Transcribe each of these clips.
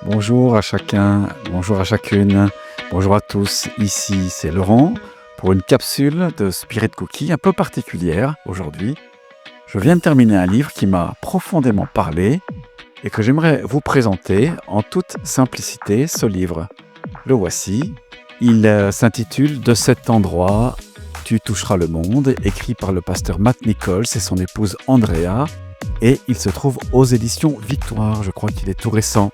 Bonjour à chacun, bonjour à chacune, bonjour à tous. Ici, c'est Laurent pour une capsule de Spirit Cookie un peu particulière aujourd'hui. Je viens de terminer un livre qui m'a profondément parlé et que j'aimerais vous présenter en toute simplicité. Ce livre, le voici. Il s'intitule « De cet endroit, tu toucheras le monde », écrit par le pasteur Matt Nichols et son épouse Andrea. Et il se trouve aux éditions Victoire, je crois qu'il est tout récent.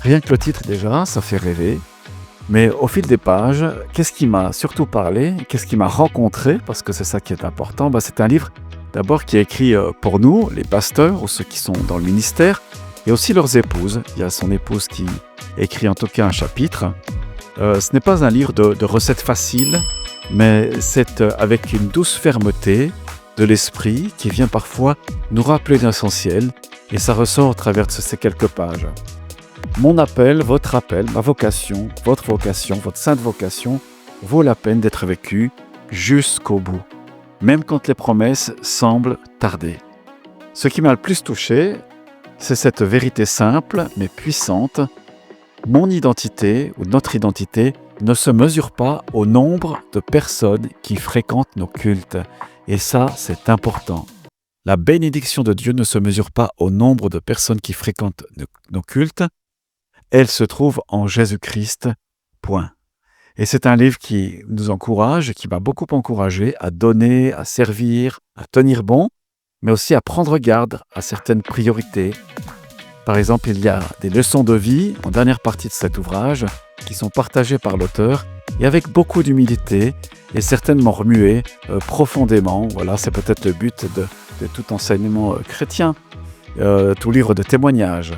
Rien que le titre déjà, ça fait rêver. Mais au fil des pages, qu'est-ce qui m'a surtout parlé? Qu'est-ce qui m'a rencontré? Parce que c'est ça qui est important. C'est un livre d'abord qui est écrit pour nous, les pasteurs ou ceux qui sont dans le ministère, et aussi leurs épouses. Il y a son épouse qui écrit en tout cas un chapitre. Ce n'est pas un livre de recettes faciles, mais c'est avec une douce fermeté de l'esprit qui vient parfois nous rappeler l'essentiel, et ça ressort au travers de ces quelques pages. Mon appel, ma vocation, votre sainte vocation vaut la peine d'être vécue jusqu'au bout, même quand les promesses semblent tarder. Ce qui m'a le plus touché, c'est cette vérité simple mais puissante. Mon identité ou notre identité ne se mesure pas au nombre de personnes qui fréquentent nos cultes. Et ça, c'est important. La bénédiction de Dieu ne se mesure pas au nombre de personnes qui fréquentent nos cultes. Elle se trouve en Jésus-Christ, point. Et c'est un livre qui nous encourage, qui m'a beaucoup encouragé à donner, à servir, à tenir bon, mais aussi à prendre garde à certaines priorités. Par exemple, il y a des leçons de vie en dernière partie de cet ouvrage qui sont partagées par l'auteur et avec beaucoup d'humilité et certainement remuées profondément. Voilà, c'est peut-être le but de tout enseignement chrétien, tout livre de témoignages.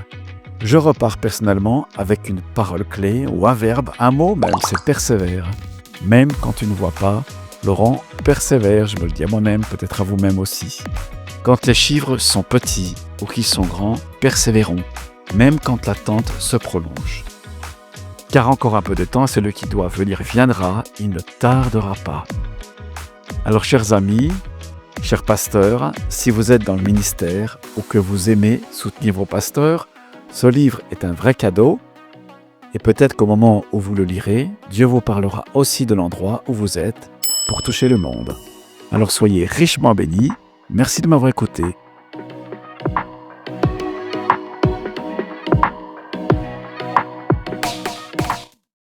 Je repars personnellement avec une parole clé ou un verbe, un mot même, c'est persévère. Même quand tu ne vois pas, Laurent, persévère, je me le dis à moi-même, peut-être à vous-même aussi. Quand les chiffres sont petits ou qu'ils sont grands, persévérons, même quand l'attente se prolonge. Car encore un peu de temps, celui qui doit venir viendra, il ne tardera pas. Alors chers amis, chers pasteurs, si vous êtes dans le ministère ou que vous aimez soutenir vos pasteurs, ce livre est un vrai cadeau et peut-être qu'au moment où vous le lirez, Dieu vous parlera aussi de l'endroit où vous êtes pour toucher le monde. Alors soyez richement bénis. Merci de m'avoir écouté.